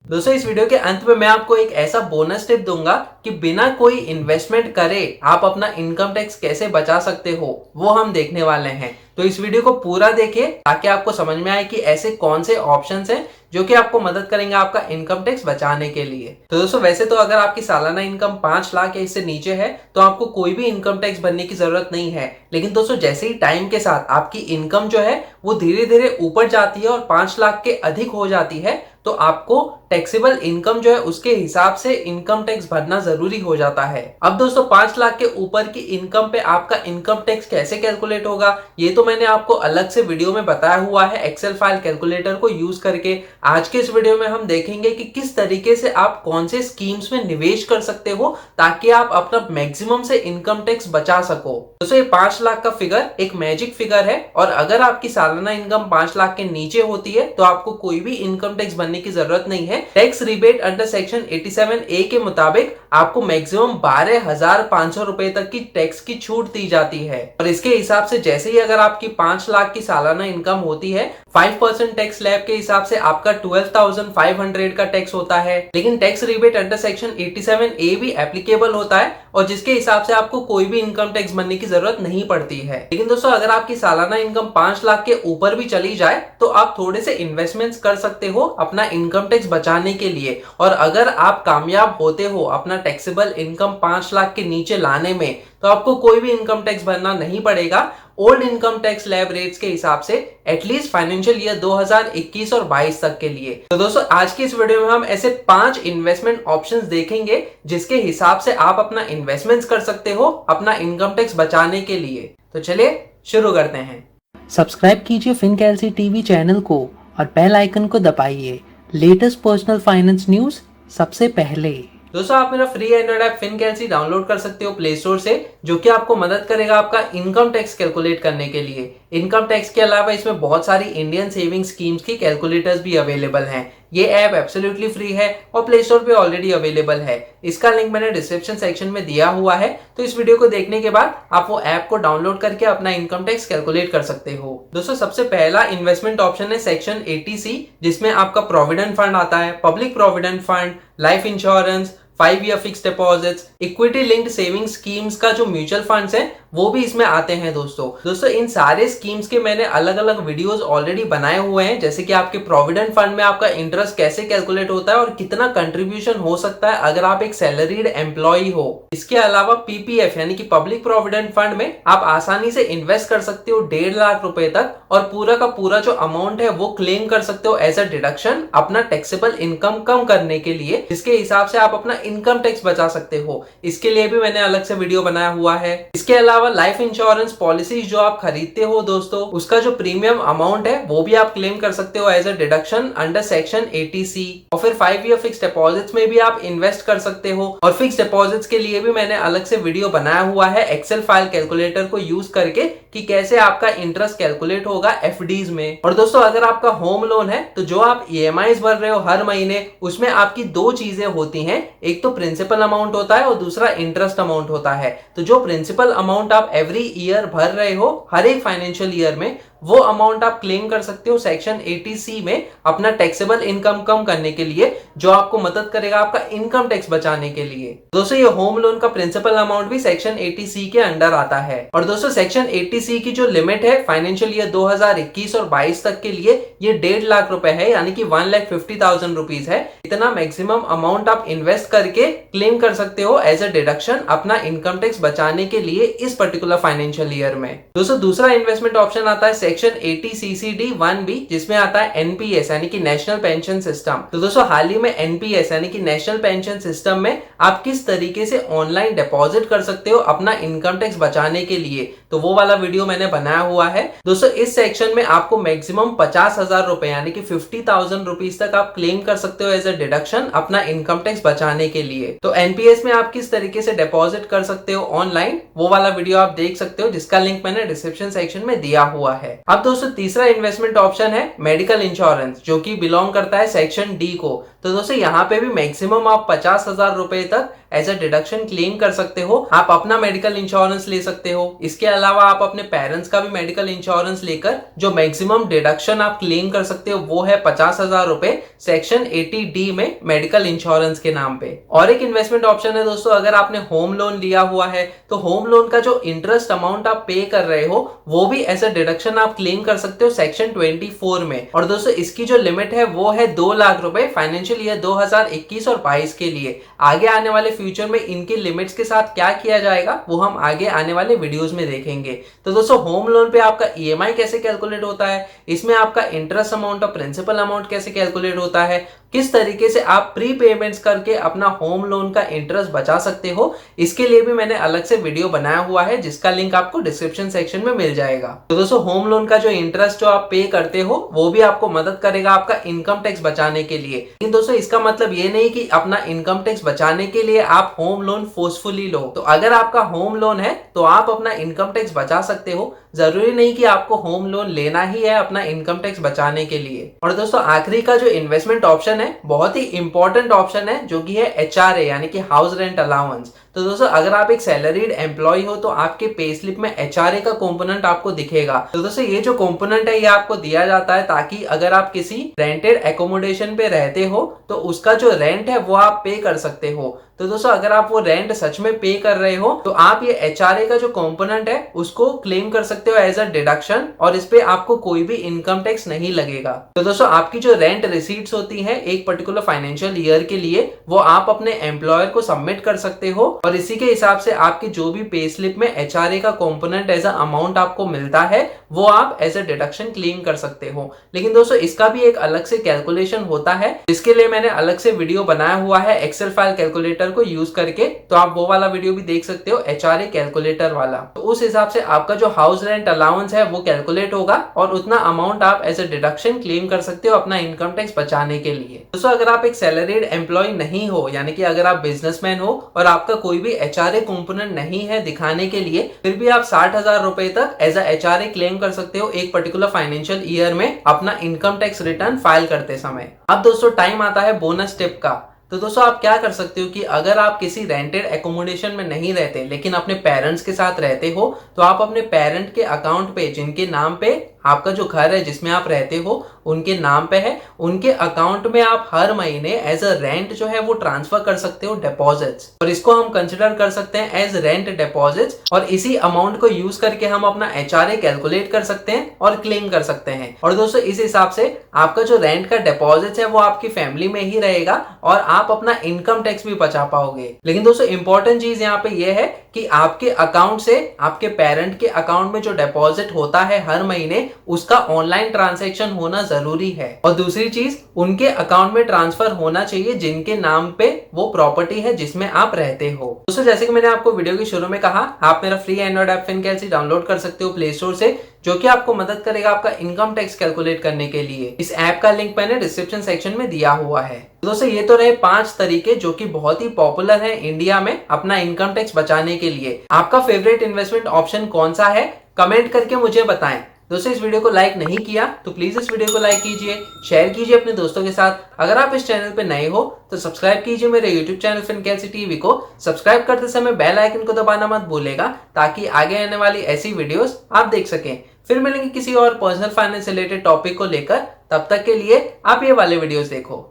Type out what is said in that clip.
दोस्तों इस वीडियो के अंत में मैं आपको एक ऐसा बोनस टिप दूंगा कि बिना कोई इन्वेस्टमेंट करे आप अपना इनकम टैक्स कैसे बचा सकते हो, वो हम देखने वाले हैं। तो इस वीडियो को पूरा देखिए ताकि आपको समझ में आए कि ऐसे कौन से ऑप्शंस हैं जो कि आपको मदद करेंगे आपका इनकम टैक्स बचाने के लिए। तो दोस्तों वैसे तो अगर आपकी सालाना इनकम 5 लाख या इससे नीचे है तो आपको कोई भी इनकम टैक्स भरने की जरूरत नहीं है। लेकिन दोस्तों जैसे ही टाइम के साथ आपकी इनकम जो है वो धीरे धीरे ऊपर जाती है और 5 लाख के अधिक हो जाती है तो आपको टैक्सेबल इनकम जो है उसके हिसाब से इनकम टैक्स भरना जरूरी हो जाता है। अब दोस्तों 5 लाख के ऊपर की इनकम पे आपका इनकम टैक्स कैसे कैलकुलेट होगा ये तो मैंने आपको अलग से वीडियो में बताया हुआ है एक्सेल फाइल कैलकुलेटर को यूज करके। आज के इस वीडियो में हम देखेंगे कि किस तरीके से आप कौन से स्कीम्स में निवेश कर सकते हो ताकि आप अपना मैक्सिमम से इनकम टैक्स बचा सको। दोस्तों ये 5 लाख का फिगर एक मैजिक फिगर है और अगर आपकी सालाना इनकम 5 लाख के नीचे होती है तो आपको कोई भी इनकम टैक्स भरने की जरूरत नहीं है। Tax rebate under section 87A के मुताबिक आपको मैक्सिमम 12,500 रुपए तक की टैक्स की छूट दी जाती है और इसके हिसाब से जैसे ही अगर आपकी 5 लाख की सालाना इनकम होती है 5% टैक्स स्लैब के हिसाब से आपका 12,500 का टैक्स होता है। लेकिन tax rebate under section 87A भी एप्लीकेबल होता है और जिसके हिसाब से आपको कोई भी इनकम टैक्स भरने की जरूरत नहीं पड़ती है। लेकिन दोस्तों अगर आपकी सालाना इनकम 5 लाख के ऊपर भी चली जाए तो आप थोड़े से इन्वेस्टमेंट्स कर सकते हो अपना इनकम टैक्स बचाने के लिए। और अगर आप कामयाब होते हो अपना टैक्सेबल इनकम 5 लाख के नीचे लाने में तो आपको कोई भी इनकम टैक्स भरना नहीं पड़ेगा old income tax slab rates के हिसाब से एटलीस्ट फाइनेंशियल ईयर 2021 और 22 तक के लिए। तो दोस्तों आज की इस वीडियो में हम ऐसे 5 इन्वेस्टमेंट ऑप्शंस देखेंगे जिसके हिसाब से आप अपना इन्वेस्टमेंट्स कर सकते हो अपना इनकम टैक्स बचाने के लिए। तो चलिए शुरू करते हैं। सब्सक्राइब कीजिए फिनकैलसी टीवी चैनल को और बेल आइकन को दबाइए लेटेस्ट पर्सनल फाइनेंस न्यूज सबसे पहले। दोस्तों आप मेरा फ्री एंड्रॉइड ऐप फिनकैलसी डाउनलोड कर सकते हो प्ले स्टोर से जो कि आपको मदद करेगा आपका इनकम टैक्स कैलकुलेट करने के लिए। इनकम टैक्स के अलावा इसमें बहुत सारी इंडियन सेविंग स्कीम्स की कैलकुलेटर्स भी अवेलेबल हैं। ये ऐप एब्सोल्युटली फ्री है और प्ले स्टोर पे ऑलरेडी अवेलेबल है। इसका लिंक मैंने डिस्क्रिप्शन सेक्शन में दिया हुआ है तो इस वीडियो को देखने के बाद आप वो ऐप को डाउनलोड करके अपना इनकम टैक्स कैलकुलेट कर सकते हो। दोस्तों सबसे पहला इन्वेस्टमेंट ऑप्शन है सेक्शन 80C जिसमें आपका प्रोविडेंट फंड आता है, public provident fund, life insurance, 5 year fix deposits, equity linked saving schemes का जो म्यूचुअल फंड्स हैं वो भी इसमें आते हैं। दोस्तों इन सारे स्कीम्स के मैंने अलग अलग वीडियोस ऑलरेडी बनाए हुए हैं जैसे कि आपके प्रोविडेंट फंड में आपका इंटरेस्ट कैसे कैलकुलेट होता है और कितना कंट्रीब्यूशन हो सकता है अगर आप एक सैलरीड एम्प्लॉय हो। इसके अलावा पीपीएफ यानी कि पब्लिक प्रोविडेंट फंड में आप आसानी से इन्वेस्ट कर सकते हो 1.5 लाख रुपए तक और पूरा का पूरा जो अमाउंट है वो क्लेम कर सकते हो एज अ डिडक्शन अपना टैक्सेबल इनकम कम करने के लिए, जिसके हिसाब से आप अपना इनकम टैक्स बचा सकते हो। इसके लिए भी मैंने अलग से वीडियो बनाया हुआ है। इसके अलावा लाइफ इंश्योरेंस पॉलिसी जो आप खरीदते हो दोस्तों उसका जो प्रीमियम अमाउंट है वो भी आप क्लेम कर सकते हो as a deduction under section 80C। और फिर 5 ईयर फिक्स डिपॉजिट्स में भी आप इन्वेस्ट कर सकते हो और फिक्स डिपॉजिट्स के लिए भी मैंने अलग से वीडियो बनाया हुआ है एक्सेल फाइल कैलकुलेटर को यूज करके कि कैसे आपका इंटरेस्ट कैलकुलेट होगा एफडीज में। और दोस्तों अगर आपका होम लोन है तो जो आप ईएमआईज भर रहे हो हर महीने उसमें आपकी दो चीजें होती हैं, एक तो प्रिंसिपल अमाउंट होता है और दूसरा इंटरेस्ट अमाउंट होता है। तो जो प्रिंसिपल अमाउंट आप एवरी ईयर भर रहे हो हर एक फाइनेंशियल ईयर में वो अमाउंट आप क्लेम कर सकते हो सेक्शन 80C में अपना टैक्सेबल इनकम कम करने के लिए जो आपको मदद करेगा आपका इनकम टैक्स बचाने के लिए। दोस्तों ये होम लोन का प्रिंसिपल अमाउंट भी सेक्शन 80C के अंडर आता है। और दोस्तों सेक्शन 80C की जो लिमिट है फाइनेंशियल ईयर 2021 और 22 तक के लिए ये 1.5 लाख रुपए है यानी कि 1,50,000 रुपीज है। इतना मैक्सिमम अमाउंट आप इन्वेस्ट करके क्लेम कर सकते हो एज अ डिडक्शन अपना इनकम टैक्स बचाने के लिए इस पर्टिकुलर फाइनेंशियल ईयर में। दोस्तों दूसरा इन्वेस्टमेंट ऑप्शन आता है सेक्शन 80CCD1B जिसमें आता है एनपीएस यानी कि नेशनल पेंशन सिस्टम। तो दोस्तों हाल ही में एनपीएस यानी कि नेशनल पेंशन सिस्टम में आप किस तरीके से ऑनलाइन डिपॉजिट कर सकते हो अपना इनकम टैक्स बचाने के लिए तो वो वाला वीडियो मैंने बनाया हुआ है। दोस्तों इस सेक्शन में आपको मैक्सिमम 50,000 रुपए यानी कि 50,000 रुपीज तक आप क्लेम कर सकते हो एज अ डिडक्शन अपना इनकम टैक्स बचाने के लिए। तो एनपीएस में आप किस तरीके से डिपॉजिट कर सकते हो ऑनलाइन वो वाला वीडियो आप देख सकते हो जिसका लिंक मैंने डिस्क्रिप्शन सेक्शन में दिया हुआ है। अब दोस्तों तीसरा इन्वेस्टमेंट ऑप्शन है मेडिकल इंश्योरेंस जो कि बिलोंग करता है सेक्शन डी को। तो दोस्तों यहाँ पे भी मैक्सिमम आप 50,000 रुपए तक एज अ डिडक्शन क्लेम कर सकते हो। आप अपना मेडिकल इंश्योरेंस ले सकते हो। इसके अलावा आप अपने पेरेंट्स का भी मेडिकल इंश्योरेंस लेकर जो मैक्सिमम डिडक्शन आप क्लेम कर सकते हो वो है 50,000 रुपए सेक्शन 80D में मेडिकल इंश्योरेंस के नाम पे। और एक इन्वेस्टमेंट ऑप्शन है दोस्तों, अगर आपने होम लोन लिया हुआ है तो होम लोन का जो इंटरेस्ट अमाउंट आप पे कर रहे हो वो भी एज अ डिडक्शन आप क्लेम कर सकते हो सेक्शन 24 में। और दोस्तों इसकी जो लिमिट है वो है 2 लाख रुपए फाइनेंशियल ईयर 2021 और 22 के लिए। आगे आने वाले फ्यूचर में इनकी लिमिट्स के साथ क्या किया जाएगा वो हम आगे आने वाले वीडियोस में देखेंगे। तो दोस्तों होम लोन पे आपका ईएमआई कैसे कैलकुलेट होता है, इसमें आपका इंटरेस्ट अमाउंट और प्रिंसिपल अमाउंट कैसे कैलकुलेट होता है, किस तरीके से आप प्री पेमेंट्स करके अपना होम लोन का इंटरेस्ट बचा सकते हो, इसके लिए भी मैंने अलग से वीडियो बनाया हुआ है जिसका लिंक आपको डिस्क्रिप्शन सेक्शन में मिल जाएगा। तो दोस्तों होम लोन का जो इंटरेस्ट जो आप पे करते हो वो भी आपको मदद करेगा आपका इनकम टैक्स बचाने के लिए। लेकिन दोस्तों इसका मतलब ये नहीं कि अपना इनकम टैक्स बचाने के लिए आप होम लोन फोर्सफुली लो। तो अगर आपका होम लोन है तो आप अपना इनकम टैक्स बचा सकते हो, जरूरी नहीं कि आपको होम लोन लेना ही है अपना इनकम टैक्स बचाने के लिए। और दोस्तों आखिरी का जो इन्वेस्टमेंट ऑप्शन है बहुत ही इंपॉर्टेंट ऑप्शन है जो कि है HRA यानी कि हाउस रेंट अलाउंस। तो दोस्तों अगर आप एक सैलरीड एम्प्लॉय हो तो आपके पे स्लिप में HRA का कंपोनेंट आपको दिखेगा। तो दोस्तों ये जो कंपोनेंट है ये आपको दिया जाता है ताकि अगर आप किसी रेंटेड एकोमोडेशन पे रहते हो तो उसका जो रेंट है वो आप पे कर सकते हो। तो दोस्तों अगर आप वो रेंट सच में पे कर रहे हो तो आप ये HRA का जो कंपोनेंट है उसको क्लेम कर सकते हो एज अ डिडक्शन और इस पे आपको कोई भी इनकम टैक्स नहीं लगेगा। तो दोस्तों आपकी जो रेंट रिसीट्स होती है एक पर्टिकुलर फाइनेंशियल ईयर के लिए वो आप अपने एम्प्लॉयर को सबमिट कर सकते हो और इसी के हिसाब से आपके जो भी पे स्लिप में HRA का कंपोनेंट एज अ अमाउंट आपको मिलता है वो आप एज अ डिडक्शन क्लेम कर सकते हो। लेकिन दोस्तों इसका भी एक अलग से कैलकुलेशन होता है, इसके लिए मैंने अलग से वीडियो बनाया हुआ है एक्सेल फाइल कैलकुलेटर को यूज करके, तो आप वो वाला वीडियो भी देख सकते हो HRA कैलकुलेटर वाला। तो उस हिसाब से आपका जो हाउस रेंट अलाउंस है वो कैलकुलेट होगा और उतना अमाउंट आप एज अ डिडक्शन क्लेम कर सकते हो अपना इनकम टैक्स बचाने के लिए। दोस्तों अगर आप एक सैलरीड एम्प्लॉय नहीं हो यानी कि अगर आप बिजनेसमैन हो और आपका कोई भी HRA कंपोनेंट नहीं है दिखाने के लिए, फिर भी आप 60,000 रुपए तक एज अ HRA क्लेम कर सकते हो एक पर्टिकुलर फाइनेंशियल ईयर में अपना इनकम टैक्स रिटर्न फाइल करते समय। अब दोस्तों टाइम आता है बोनस टिप का। तो दोस्तों आप क्या कर सकते हो कि अगर आप किसी रेंटेड एकोमोडेशन में नहीं रहते लेकिन अपने पेरेंट्स के साथ रहते हो तो आप अपने पेरेंट के अकाउंट पे जिनके नाम पे आपका जो घर है जिसमें आप रहते हो उनके नाम पे है, उनके अकाउंट में आप हर महीने एज अ रेंट जो है वो ट्रांसफर कर सकते हो डिपॉजिट्स, और इसको हम कंसिडर कर सकते हैं एज रेंट डिपॉजिट्स। और इसी अमाउंट को यूज करके हम अपना HRA कैलकुलेट कर सकते हैं और क्लेम कर सकते हैं। और दोस्तों इस हिसाब से आपका जो रेंट का डिपॉजिट है वो आपकी फैमिली में ही रहेगा और आप अपना इनकम टैक्स भी बचा पाओगे। लेकिन दोस्तों इंपॉर्टेंट चीज यहाँ पे ये है कि आपके अकाउंट से आपके पेरेंट के अकाउंट में जो डिपॉजिट होता है हर महीने उसका ऑनलाइन ट्रांजैक्शन होना जरूरी है। और दूसरी चीज उनके अकाउंट में ट्रांसफर होना चाहिए जिनके नाम पे वो प्रॉपर्टी है जिसमें आप रहते हो। दोस्तों जैसे कि मैंने आपको वीडियो के शुरू में कहा, आप मेरा free Android app FinCalc download कर सकते हो प्ले स्टोर से, जो कि आपको मदद करेगा आपका इनकम टैक्स कैलकुलेट करने के लिए। इस ऐप का लिंक मैंने डिस्क्रिप्शन सेक्शन में दिया हुआ है। दोस्तों ये तो रहे 5 तरीके जो कि बहुत ही पॉपुलर है इंडिया में अपना इनकम टैक्स बचाने के लिए। आपका फेवरेट इन्वेस्टमेंट ऑप्शन कौन सा है कमेंट करके मुझे बताएं। दोस्तों इस वीडियो को लाइक नहीं किया तो प्लीज इस वीडियो को लाइक कीजिए, शेयर कीजिए अपने दोस्तों के साथ। अगर आप इस चैनल पे नए हो तो सब्सक्राइब कीजिए मेरे यूट्यूब चैनल FinCalc TV को। सब्सक्राइब करते समय बेल आइकन को दबाना मत भूलेगा ताकि आगे आने वाली ऐसी वीडियोस आप देख सकें। फिर मिलेंगे किसी और पर्सनल फाइनेंस रिलेटेड टॉपिक को लेकर, तब तक के लिए आप ये वाले वीडियोस देखो।